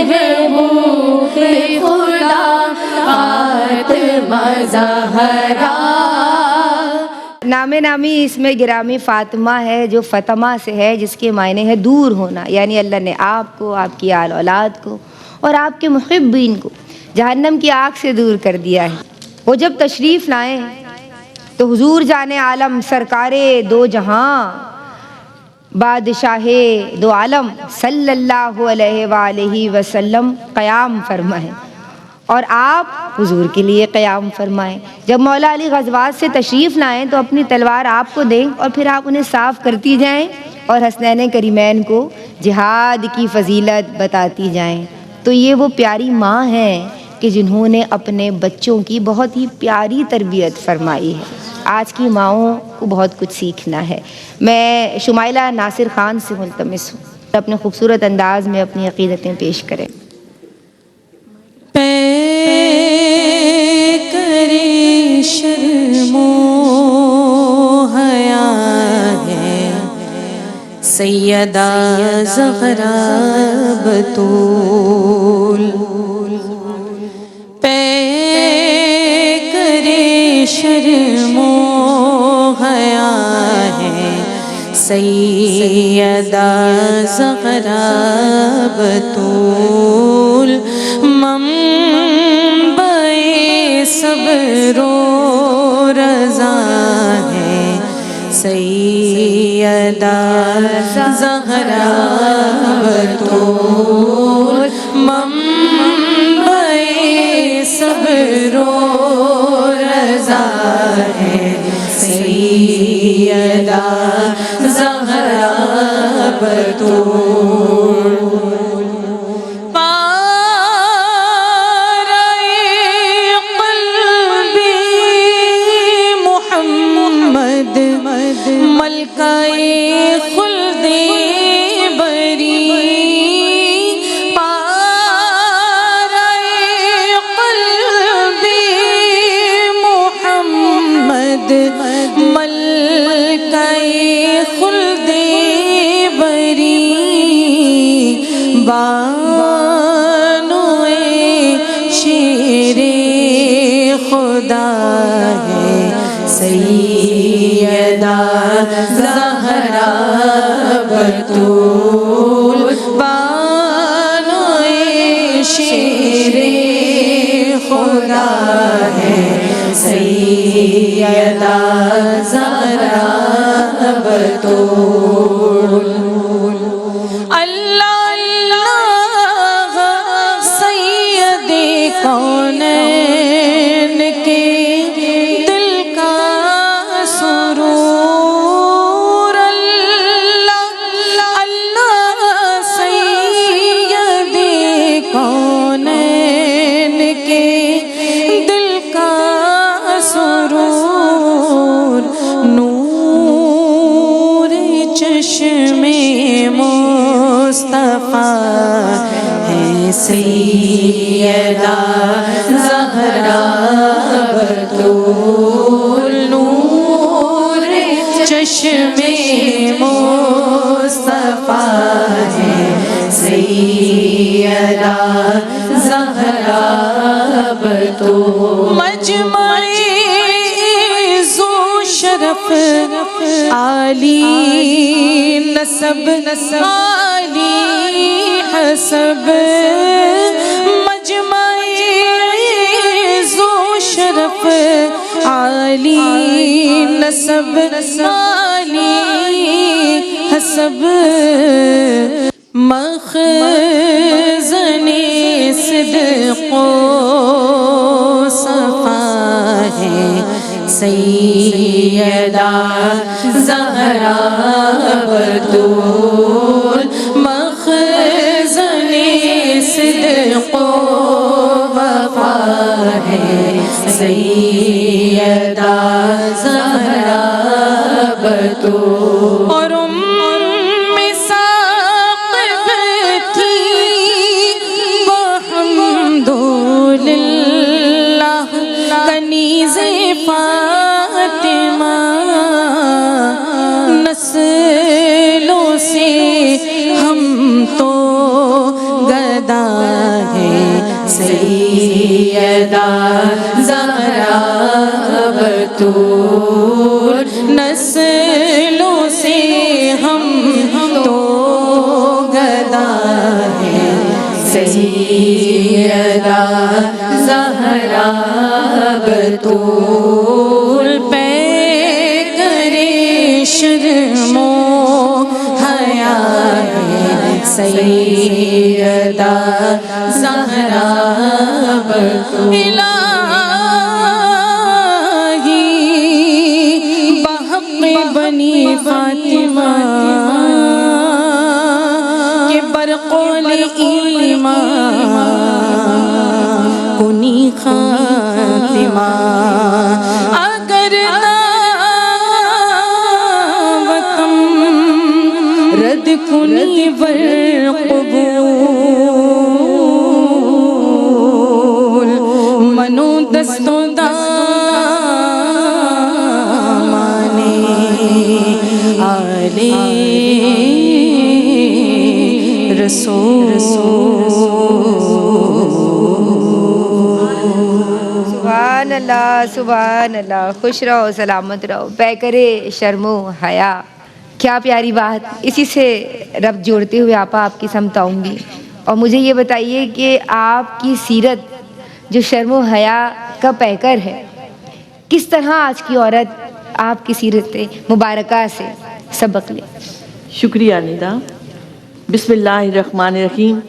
محبوب خدا فاطمہ زہرا۔ نام نامی اس میں گرامی فاطمہ ہے جو فاطمہ سے ہے، جس کے معنی ہے دور ہونا، یعنی اللہ نے آپ کو، آپ کی آل اولاد کو اور آپ کے محبین کو جہنم کی آگ سے دور کر دیا ہے۔ وہ جب تشریف لائیں تو حضور جان عالم سرکار دو جہاں بادشاہ دو عالم صلی اللہ علیہ وآلہ وسلم قیام فرمائیں اور آپ حضور کے لیے قیام فرمائیں۔ جب مولا علی غزوات سے تشریف لائیں تو اپنی تلوار آپ کو دیں اور پھر آپ انہیں صاف کرتی جائیں اور حسنین کریمین کو جہاد کی فضیلت بتاتی جائیں۔ تو یہ وہ پیاری ماں ہیں کہ جنہوں نے اپنے بچوں کی بہت ہی پیاری تربیت فرمائی ہے۔ آج کی ماؤں کو بہت کچھ سیکھنا ہے۔ میں شمائلہ ناصر خان سے ملتمس ہوں اپنے خوبصورت انداز میں اپنی عقیدتیں پیش کریں۔ کرے شرم و حیا ہے سیدہ زہرا بتول، پہ کرے شرم و حیا ہے سیدہ زہرا بتول، صبر و رضا ہے سیدہ زہرا بتول، منبع صبر و رضا ہے سیدہ زہرا بتول۔ ملکہ خلد بری پارہ قلب محمد، ملکہ خلد بری بانو شیر خدا ہے سیدہ زہرا بتول، بانو شیر خدا ہے سیدہ زہرا بتول۔ اللہ اللہ سید کونین کے سیدہ زہرا بتول، نور چشم مصطفیٰ ہے سیدہ زہرا بتول۔ مجمع عزو شرف عالی نسب عالی حسب، مجمع عزو شرف عالی نسب عالی حسب، مخزن صدق و صفا ہے سیدہ زہرا بتول، مخزن صدق و وفا ہے سیدہ زہرا بتول۔ اور فاطمہ نسلوں سے ہم تو گدا سیدہ زہرا بطول نسلوں سے ہم تو گدا ہیں سیدہ زہرا بطول پیکرِ شرم و حیا ہے سیدہ زہرا بطول الہی بحق بنی فاطمہ کے برقول ایمان کنی خاتمہ اگر دعوتم رد کنی والقبول منو دستوں دامانے آلے رسول سبحان اللہ سبحان اللہ. خوش رہو سلامت رہو پیکرِ شرم و حیا. کیا پیاری بات. اسی سے رب جوڑتے ہوئے آپا آپ کی سمت آؤں گی اور مجھے یہ بتائیے کہ آپ کی سیرت جو شرم و حیا کا پیکر ہے کس طرح آج کی عورت آپ کی سیرت مبارکہ سے سبق لے. شکریہ ندا. بسم اللہ الرحمن الرحیم.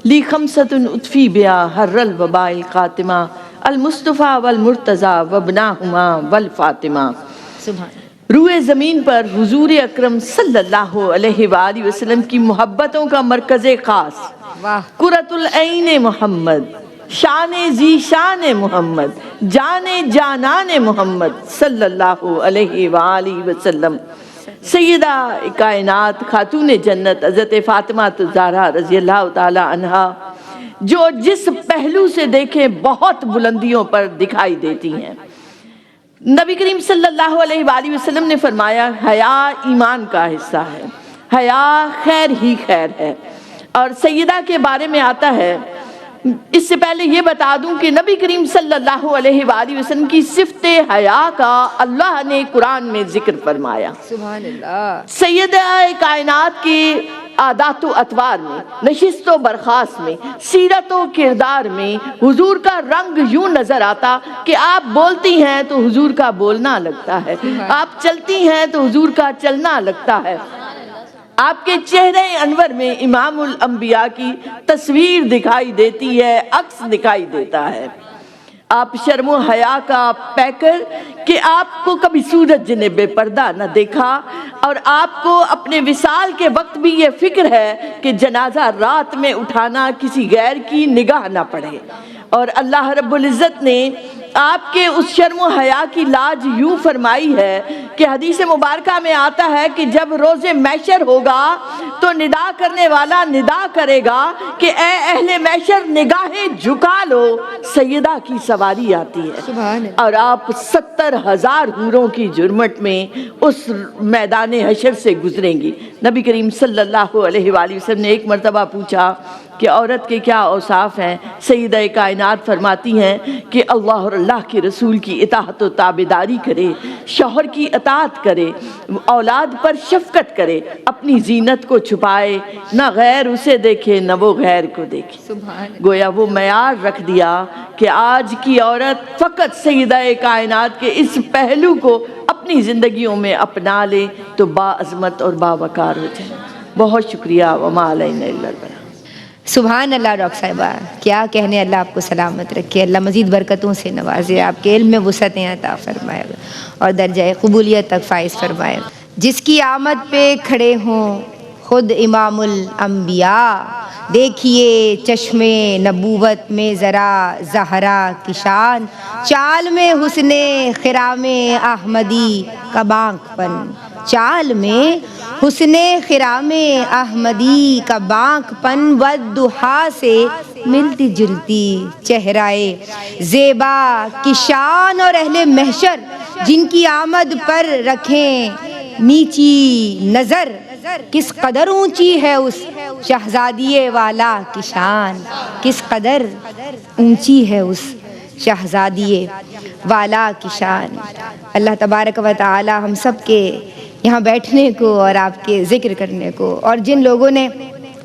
لی خمسۃ اطفی بیا حر الوباء القاتمہ المصطفیٰ والمرتضیٰ وابناہما والفاطمہ. سبحان. روئے زمین پر حضور اکرم صلی اللہ علیہ وآلہ وسلم کی محبتوں کا مرکز خاص واہ. قرۃ العین محمد، شان ذی شان محمد، جان جانان محمد صلی اللہ علیہ وآلہ وسلم. سیدہ کائنات خاتون جنت حضرت فاطمہ الزہرا رضی اللہ تعالی عنہا جو جس پہلو سے دیکھیں بہت بلندیوں پر دکھائی دیتی ہیں. نبی کریم صلی اللہ علیہ وآلہ وسلم نے فرمایا حیا ایمان کا حصہ ہے، حیا خیر ہی خیر ہے. اور سیدہ کے بارے میں آتا ہے، اس سے پہلے یہ بتا دوں کہ نبی کریم صلی اللہ علیہ وآلہ وسلم کی صفت حیا کا اللہ نے قرآن میں ذکر فرمایا. سبحان اللہ. سیدہ کائنات کی عادات و اطوار میں، نشست و برخاست میں، سیرت و کردار میں حضور کا رنگ یوں نظر آتا کہ آپ بولتی ہیں تو حضور کا بولنا لگتا ہے، آپ چلتی ہیں تو حضور کا چلنا لگتا ہے. آپ کے چہرے انور میں امام الانبیاء کی تصویر دکھائی دیتی ہے، عکس دکھائی دیتا ہے. آپ شرم و حیا کا پیکر کہ آپ کو کبھی سورج نے بے پردہ نہ دیکھا اور آپ کو اپنے وصال کے وقت بھی یہ فکر ہے کہ جنازہ رات میں اٹھانا کسی غیر کی نگاہ نہ پڑے. اور اللہ رب العزت نے آپ کے اس شرم و حیا کی لاج یوں فرمائی ہے کہ حدیث مبارکہ میں آتا ہے کہ جب روز محشر ہوگا تو ندا کرنے والا ندا کرے گا کہ اے اہل محشر نگاہیں جھکا لو، سیدہ کی سواری آتی ہے. اور آپ 70,000 حوروں کی جرمٹ میں اس میدان حشر سے گزریں گی. نبی کریم صلی اللہ علیہ وآلہ وسلم نے ایک مرتبہ پوچھا کہ عورت کے کیا اوصاف ہیں. سیدہ کائنات فرماتی ہیں کہ اللہ اور اللہ کے رسول کی اطاعت و تابعداری کرے، شوہر کی اطاعت کرے، اولاد پر شفقت کرے، اپنی زینت کو چھپائے، نہ غیر اسے دیکھے نہ وہ غیر کو دیکھے. گویا وہ معیار رکھ دیا کہ آج کی عورت فقط سیدہ کائنات کے اس پہلو کو اپنی زندگیوں میں اپنا لے تو باعظمت اور باوقار ہو جائے. بہت شکریہ. وما علینا الا البلاغ. سبحان اللہ. ڈاکٹر صاحبہ کیا کہنے. اللہ آپ کو سلامت رکھے، اللہ مزید برکتوں سے نوازے، آپ کے علم میں وسعتیں عطا فرمائے اور درجہ قبولیت تک فائز فرمائے. جس کی آمد پہ کھڑے ہوں خود امام الانبیاء، دیکھیے چشم نبوت میں ذرا زہرا کی شان، چال میں حسن خرام احمدی کا بانک پن، چال میں حسن خرام احمدی کا بانک پن، والضحا سے ملتی جلتی چہرائے زیبا کی شان، اور اہل محشر جن کی آمد پر رکھیں نیچی نظر، کس قدر اونچی ہے اس شہزادی والا کی شان، کس قدر اونچی ہے اس شہزادی والا کی شان۔ اللہ تبارک و تعالی ہم سب کے یہاں بیٹھنے کو اور آپ کے ذکر کرنے کو اور جن لوگوں نے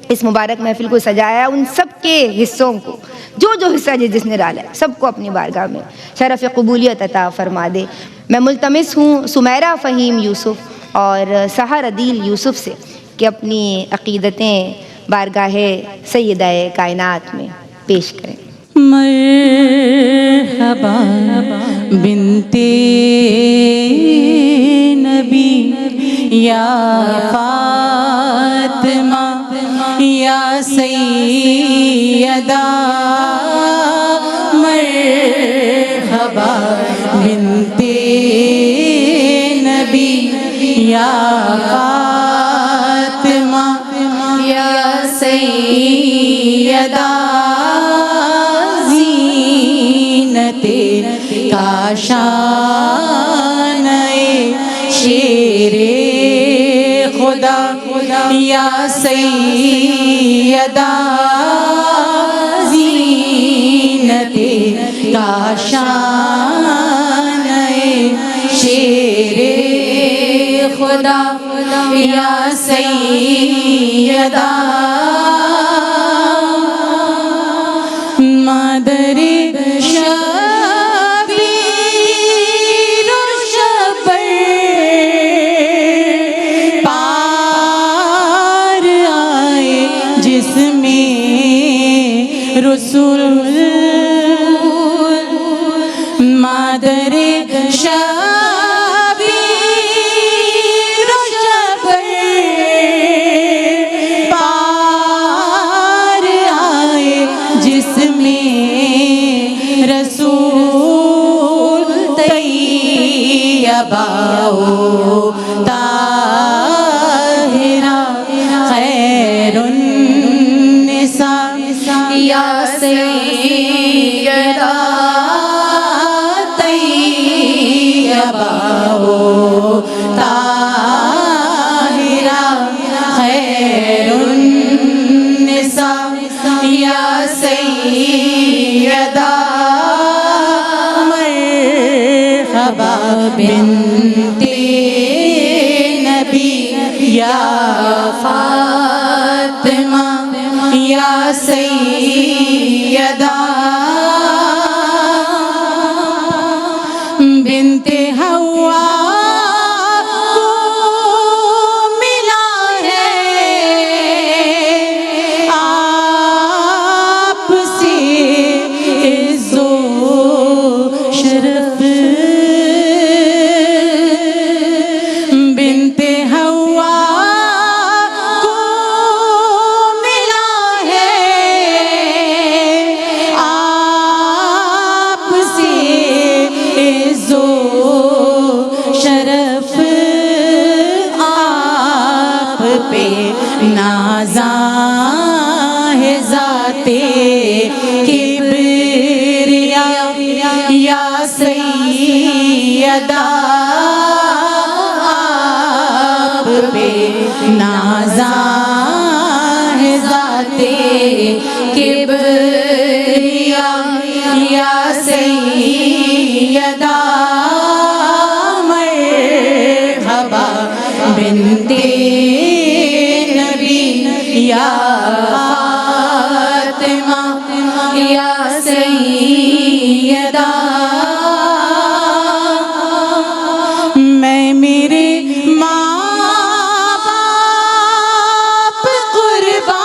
اس مبارک محفل کو سجایا ان سب کے حصوں کو، جو حصہ جس نے ڈالا ہے، سب کو اپنی بارگاہ میں شرف قبولیت عطا فرما دے۔ میں ملتمس ہوں سمیرہ فہیم یوسف اور سحر عدیل یوسف سے کہ اپنی عقیدتیں بارگاہ سیدہ کائنات میں پیش کریں۔ مرحبا بنتے نبی یا فاطمہ یا سیدہ، مرحبا بنتے نبی یا فاطمہ یا سیدہ، کاشان شیر خدا یا سیدہ، زینت کاشان شیر خدا یا سیدہ، مادر رسول، مادر شبیر و شبر پار آئے جس میں رسول طیبہ و طاہرہ خیر النساء یا سیدہ، طیبہ و طاہرہ خیر النساء یا سیدہ، مرحبا بنتے نبی یا فاطمہ یا سیدہ، بنت حوا کو ملا ہے آپ سے عز و شرف، بنت حوا نازاں ہے ذاتے کبریا یا سیدہ، آپ پہ نازاں ہے ذاتے کبریا یا سیدہ، مرحبا بنتے یا فاطمہ یا سیدہ، میں میرے ماں باپ قربان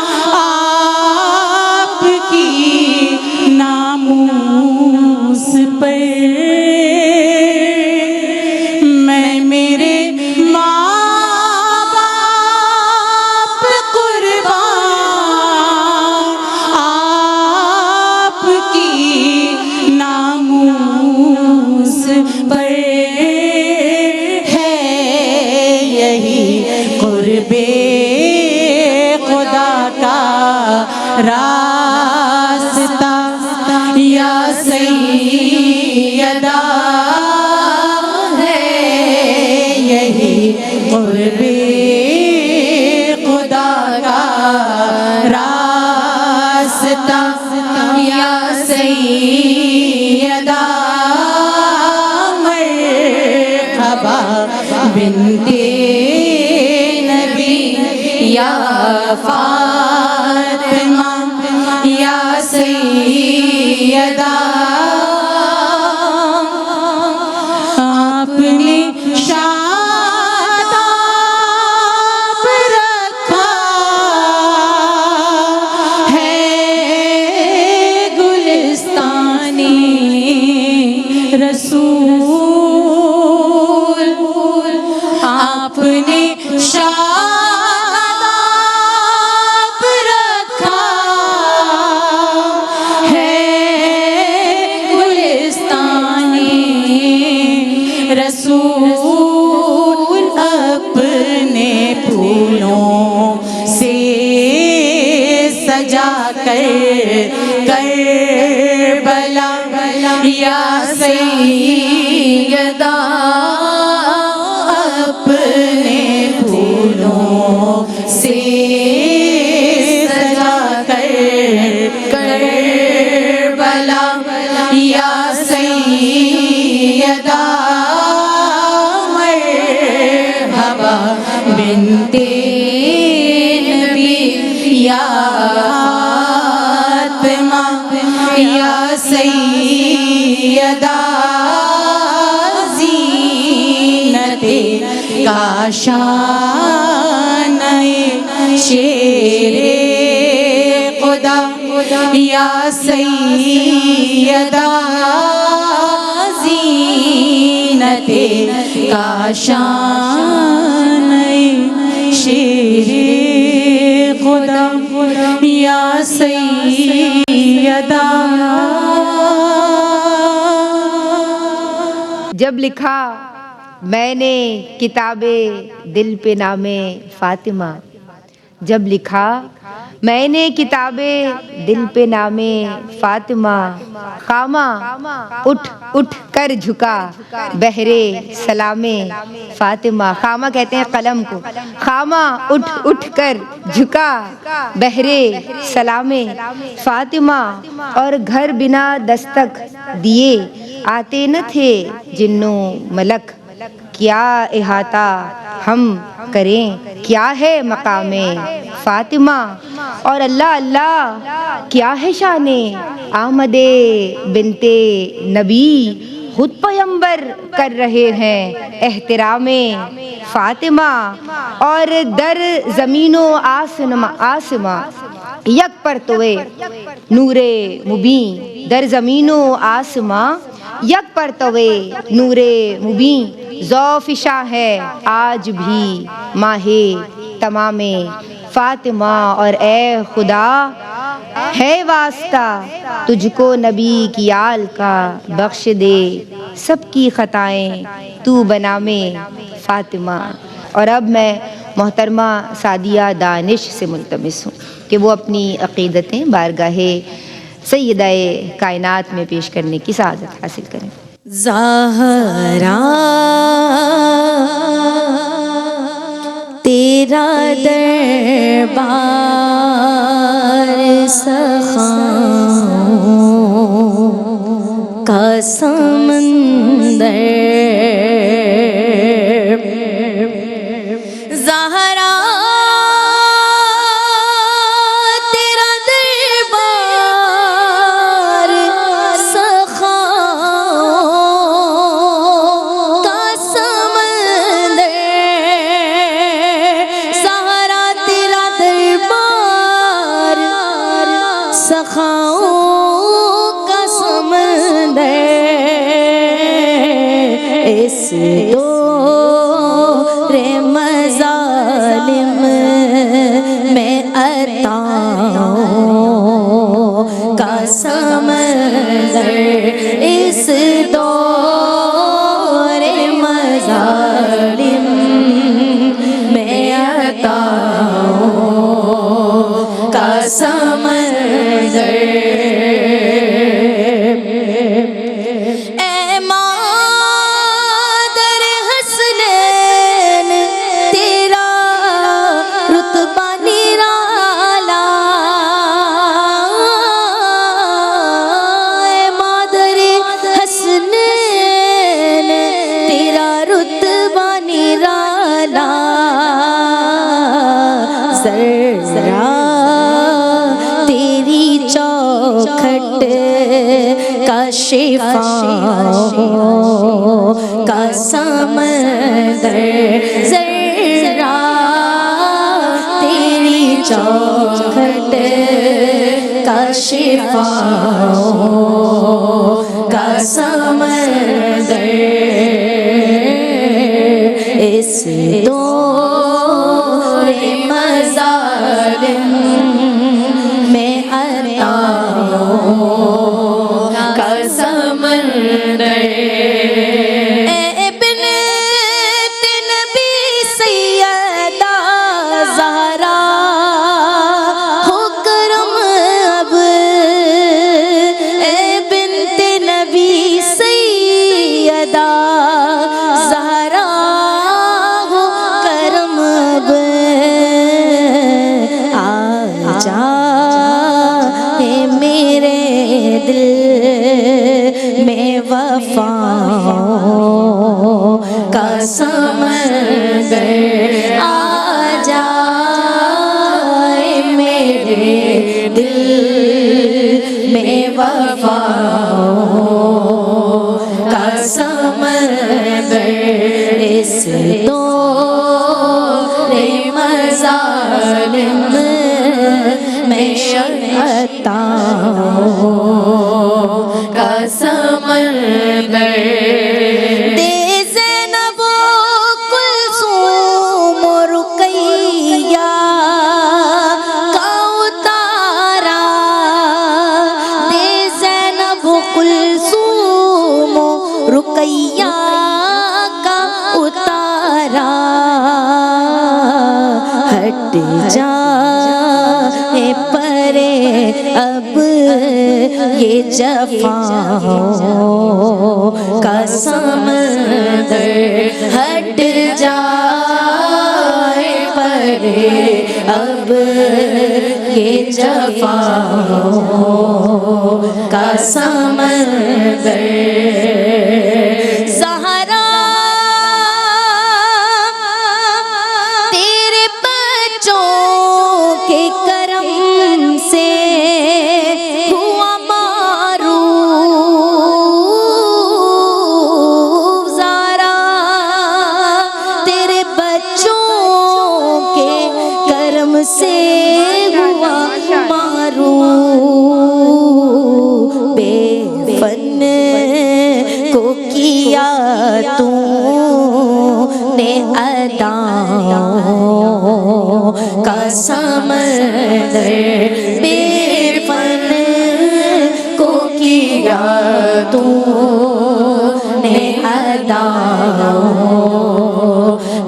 آپ کی ناموس پر، میں میرے خدا کا راستہ یا سیدہ ہے، یہی قرب واسطہ یا سیدہ مرحبا بنت نبی یا فاطمہ یا سیدہ آپ نے شاداب رکھا ہے گلستانی رسول آپ نے شاداب رکھا ہے گلستانی رسول اپنے پھولوں سے سجا کر کربلا یا سیدہ اپنے پھولوں سے سجا کر کربلا یا سیدہ مرحبا بنت نبی یا فاطمہ یا سیدہ زینت کاشان شیر خدا یا سیدہ زینت کاشان شیر خدا یا سیدہ. جب لکھا میں نے کتاب دل پہ نام فاطمہ، جب لکھا میں نے کتاب دل پہ نام فاطمہ، خامہ اٹھ اٹھ کر جھکا بہرے سلام فاطمہ. خامہ کہتے ہیں قلم کو. خامہ اٹھ اٹھ کر جھکا بہرے سلام فاطمہ، اور گھر بنا دستک دیے آتے نہ تھے جنوں ملک. کیا احاطہ ہم کریں، کیا ہے مقام فاطمہ، اور اللہ اللہ کیا ہے شان آمد بنت نبی. خود پیمبر کر رہے ہیں احترام فاطمہ، اور در زمین و آسماں یک پرتوے نور مبین. در زمین و آسماں یک پرتوے نور مبین. ذوفشاں ہے آج بھی ماہ تمام فاطمہ، اور اے خدا ہے واسطہ تجھ کو نبی کی آل کا، بخش دے سب کی خطائیں تو بنام فاطمہ. اور اب میں محترمہ سعدیہ دانش سے ملتمس ہوں کہ وہ اپنی عقیدتیں بارگاہ سیدہ کائنات میں پیش کرنے کی سعادت حاصل کریں. زہرا تیرا دربار سخاؤں کا سمندر، زہرا تیرا دربار سخاؤں کا سمندر، زہرا تیرا دربار سخاؤں کا سمندر، اس دور مظالم میں عطاؤں کا سمندر، اس دور مظالم میں عطاؤں کا سمندر. شفاؤں کا سمندر ذرا تیری چوکھٹ کا شفاؤں کا سمندر اس دور مظالم میں عطاؤں کا سمندر اے بنت نبی سیدہ زہرا ہو کرم اب اے بنت نبی سیدہ زہرا ہو کرم اب آ جا اے میرے دل میں وفاؤں کا سمندر آ جائے میرے دل میں وفاؤں کا سمندر اس دور مظالم میں عطاؤں کا سمندر دے زینب و کلثوم و رقیہ کا اتارا دے زینب و کلثوم و رقیہ کا اتارا ہٹ جا اے پرے اب یہ جفاؤں کا سمندر ہٹ جائے پرے اب یہ جفاؤں کا سمندر زہرا تیرے بچوں کے کرم سے ہوا معروف زہرا تیرے بچوں کے کرم سے ہوا معروف بے فن کو کیا تو نے اداؤں کا سمندر بے فن کو کیا تو نے اداؤں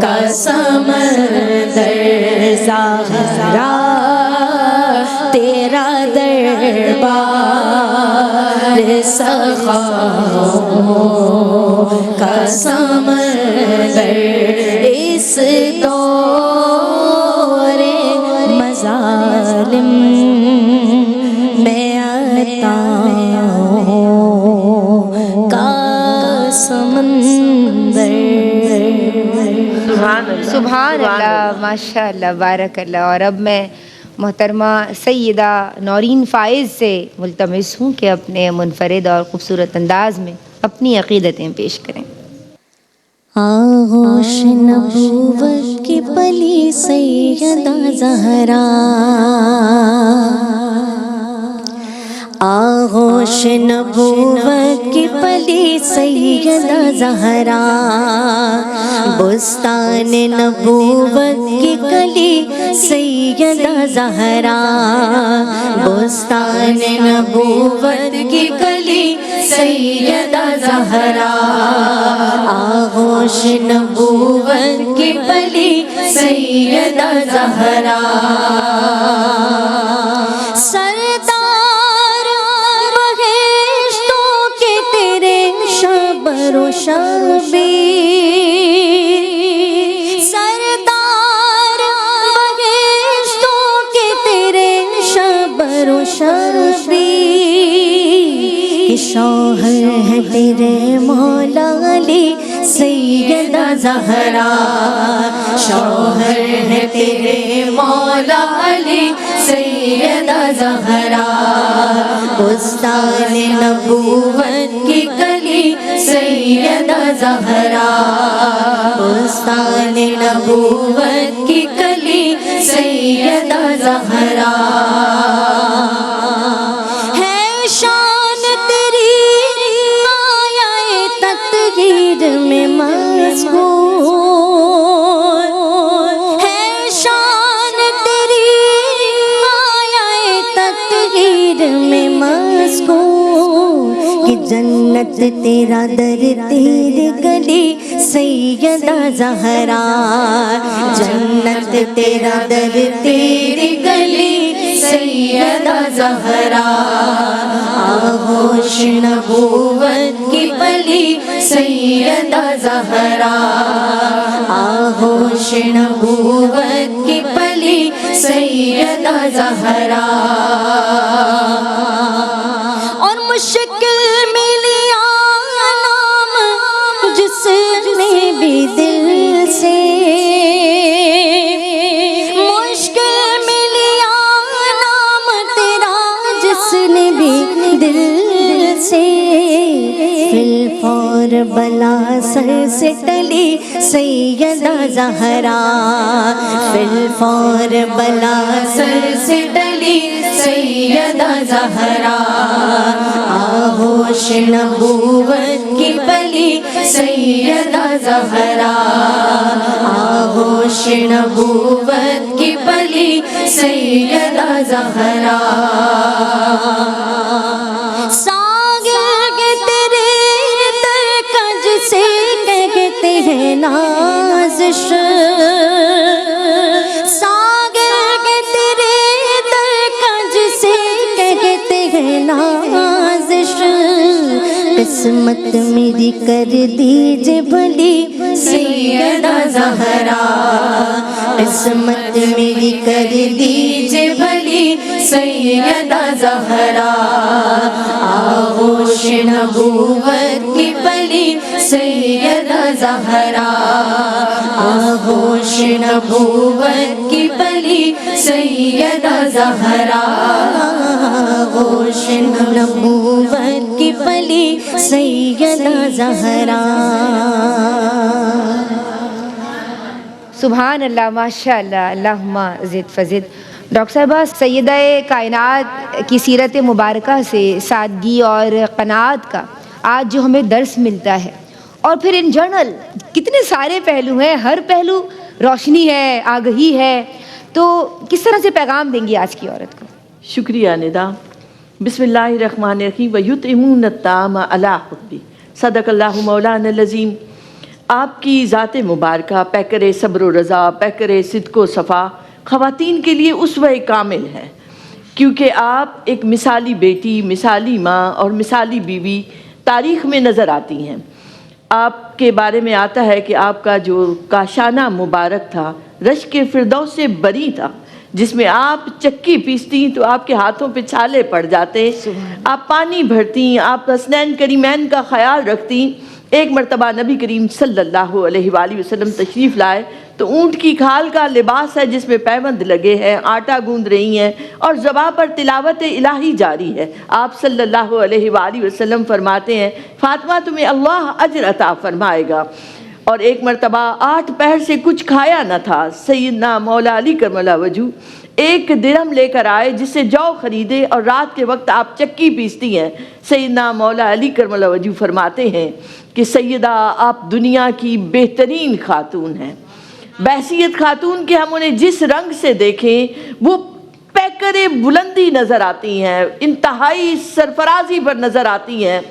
کا سمندر زہرا تیرا دربار سخاؤں کا سمندر اس دور مظالم میں عطاؤں کا سمندر سبحان اللہ، ماشاء اللہ، بارک اللہ۔ اور اب میں محترمہ سیدہ نورین فائز سے ملتمس ہوں کہ اپنے منفرد اور خوبصورت انداز میں اپنی عقیدتیں پیش کریں۔ آغوش نبوت کی پلی سیدہ زہرا، آغوش نبوت کی پلی سیدہ زہرا، بستان نبوت کی کلی سیدہ زہرا، بستان نبوت کی کلی سیدہ زہرا، آغوش نبوت کی پلی سیدہ زہرا، سردار بہشتوں کے تیرے شبر و شبیر، سردار بہشتوں کے تیرے شبر و شبیر، شوہر ہے تیرے مولا علی سیدہ زہرا، شوہر ہے تیرے مولا علی سیدہ زہرا، بستان نبوت کی کلی سیدہ زہرا، بستان نبوت کی کلی سیدہ زہرا، ہے شان تیری آیا تطہیر میں مذکور، ہے شان تیری آیا تطہیر میں مذکور، کہ جنت تیرا در تیری گلی سیدہ زہرا، جنت تیرا در تیری گلی سیدہ زہرا، آغوش نبوت کی پلی سیدہ زہرا، آغوش نبوت کی پلی سیدہ زہرا، اور مشکل ملیا نام جس نے بھی دل سے، مشکل ملیا نام تیرا جس نے بھی دل سے، فی الفور بلا سر سے ٹلی سیدہ زہرا، فی الفور بلا سر سے ٹلی سیدہ زہرا، آغوش نبوت کی پلی سیدہ زہرا، آغوش نبوت کی پلی سیدہ زہرا، ساغر کے تیرے ترکج سے کہتے ہیں نازش، ساغر کے تیرے ترکج سے کہتے ہیں نازش، قسمت میری کر دیجے بھلی سیدہ زہرا، قسمت میری کر دیجے بھلی سیدہ زہرا، آغوش نبوت کی پلی سیدہ زہرا، آغوش نبوت کی پلی سیدہ زہرا، آغوش نبوت کی پلی سیدہ زہرا۔ سبحان اللہ، ماشاء اللہ، اللہم زد فزد۔ ڈاکٹر صاحبہ، سیدہ کائنات کی سیرت مبارکہ سے سادگی اور قناعت کا آج جو ہمیں درس ملتا ہے، اور پھر ان جنرل کتنے سارے پہلو ہیں، ہر پہلو روشنی ہے، آگہی ہے، تو کس طرح سے پیغام دیں گی آج کی عورت کو؟ شکریہ ندا۔ بسم اللہ الرحمن الرحیم، وَيُطْعِمُونَ الطَّعَامَ عَلَىٰ حُبِّهِ، صدق اللہ مولانا العظیم۔ آپ کی ذات مبارکہ پیکر صبر و رضا، پیکر صدق و صفا خواتین کے لیے اسوہ کامل ہے، کیونکہ آپ ایک مثالی بیٹی، مثالی ماں اور مثالی بیوی تاریخ میں نظر آتی ہیں۔ آپ کے بارے میں آتا ہے کہ آپ کا جو کاشانہ مبارک تھا رشک فردوس سے بری تھا، جس میں آپ چکی پیستی تو آپ کے ہاتھوں پہ چھالے پڑ جاتے، آپ پانی بھرتی، آپ حسنین کریمین کا خیال رکھتی۔ ایک مرتبہ نبی کریم صلی اللہ علیہ وآلہ وسلم تشریف لائے تو اونٹ کی کھال کا لباس ہے جس میں پیوند لگے ہیں، آٹا گوندھ رہی ہیں اور زباں پر تلاوت الہی جاری ہے۔ آپ صلی اللہ علیہ وآلہ وسلم فرماتے ہیں، فاطمہ تمہیں اللہ اجر عطا فرمائے گا۔ اور ایک مرتبہ 8 پہر سے کچھ کھایا نہ تھا، سیدنا مولا علی کرم اللہ وجہ ایک درہم لے کر آئے جس سے جو خریدے، اور رات کے وقت آپ چکی پیستی ہیں۔ سیدنا مولا علی کرم اللہ وجہ فرماتے ہیں کہ سیدہ آپ دنیا کی بہترین خاتون ہیں، بحیثیت خاتون کے ہم انہیں جس رنگ سے دیکھیں وہ پیکر بلندی نظر آتی ہیں، انتہائی سرفرازی پر نظر آتی ہیں،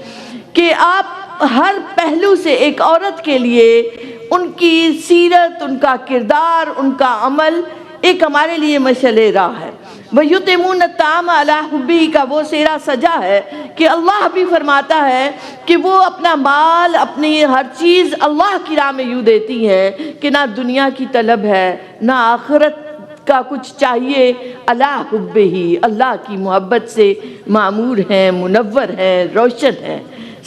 کہ آپ ہر پہلو سے ایک عورت کے لیے ان کی سیرت، ان کا کردار، ان کا عمل ایک ہمارے لیے مشعل راہ ہے۔ وَيُطْعِمُونَ الطَّعَامَ عَلَىٰ حُبِّهِ کا وہ سیرا سجا ہے کہ اللہ بھی فرماتا ہے کہ وہ اپنا مال، اپنی ہر چیز اللہ کی راہ میں یوں دیتی ہے کہ نہ دنیا کی طلب ہے نہ آخرت کا کچھ چاہیے، عَلَىٰ حُبِّهِ اللہ کی محبت سے معمور ہیں، منور ہیں، روشن ہیں۔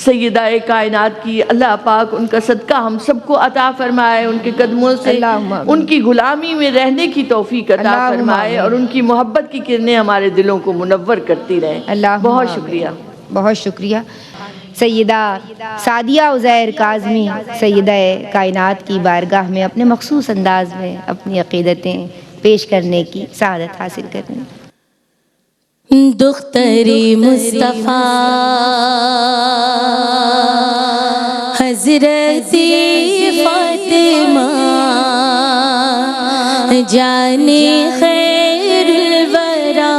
سیدہ کائنات کی اللہ پاک ان کا صدقہ ہم سب کو عطا فرمائے، ان کے قدموں سے اللہم آمین۔ ان کی غلامی میں رہنے کی توفیق عطا اللہم فرمائے آمین۔ اور ان کی محبت کی کرنیں ہمارے دلوں کو منور کرتی رہیں۔ اللہم بہت آمین۔ شکریہ۔ بہت شکریہ۔ سیدہ سعدیہ عزیر کاظمی سیدہ کائنات کی بارگاہ میں اپنے مخصوص انداز میں اپنی عقیدتیں پیش کرنے کی سعادت حاصل کریں۔ دختری مصطفیٰ حضرت فاطمہ جانے خیر الورا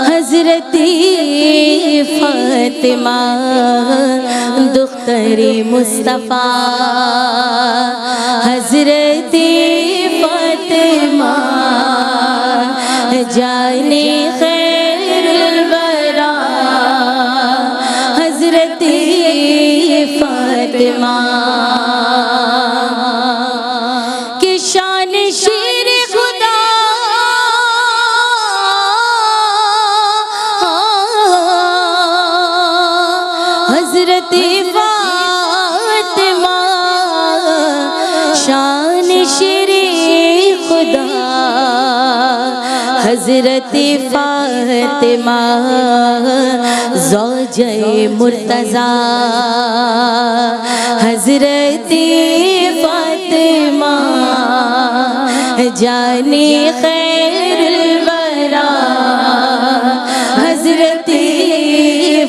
حضرت فاطمہ دختری مصطفیٰ حضرت فاطمہ جانے خیر الورا حضرت فاطمہ کی شان شیر خدا حضرت فاطمہ شان شیر خدا حضرت فاطمہ زوجہ مرتضیٰ حضرت فاطمہ جانے خیر الورا حضرت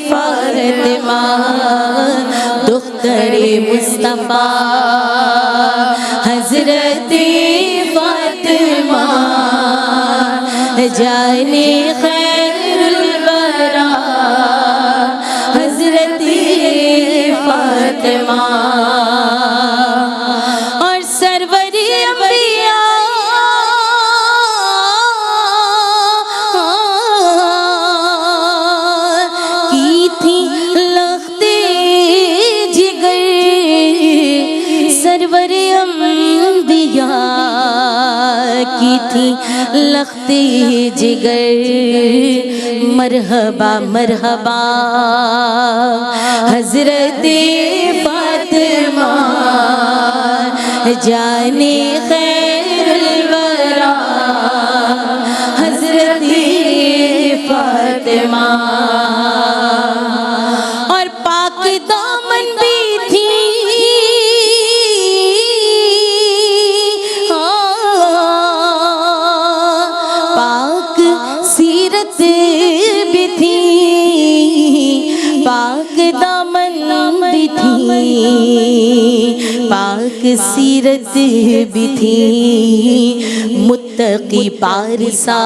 فاطمہ دختر مصطفیٰ حضرت فاطمہ جانے خیر الورا حضرت فاطمہ اور سرور انبیاء کی تھی لخت جگر سرور انبیاء کی تھی لخت جگر مرحبا مرحبا حضرت فاطمہ جانے خیر الورا حضرت فاطمہ اور پاک دامن بھی تھی پاک سیرت بھی تھی پاک دامن بھی تھی پاک سیرت بھی تھی متقی پارسا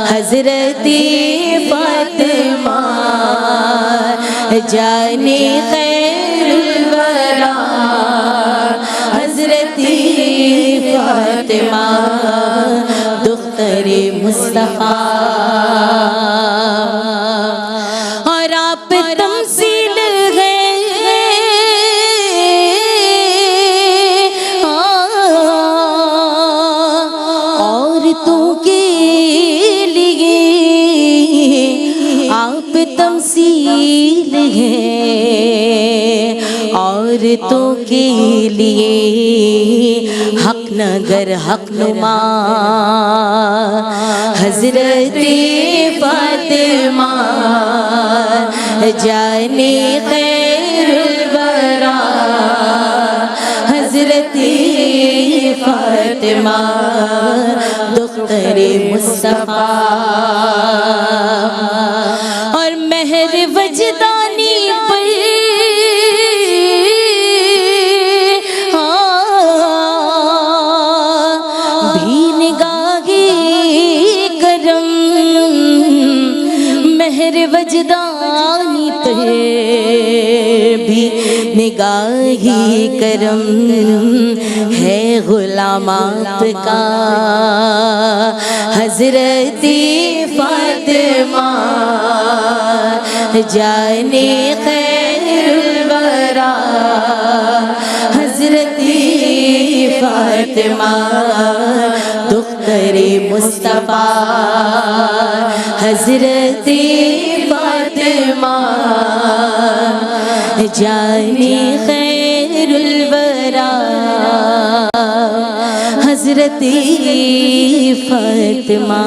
حضرت فاطمہ جانے خیر الورا حضرت فاطمہ دختر مصطفیٰ اور آپ تمثیل عورتوں کے لیے آپ تمثیل ہیں عورتوں کے لیے حق نگر حق نما حضرت فاطمہ جانے خیر الورا حضرت فاطمہ دختر مصطفیٰ اور مہر وجدانی پر بھی نگاہ کرم مہر وجدانی پر بھی نگاہ کرم ہے غلام آپ کا حضرت فاطمہ جانے خیر الورا حضرت فاطمہ دختر مصطفیٰ حضرت فاطمہ فاطمہ جانی خیر الورا حضرت فاطمہ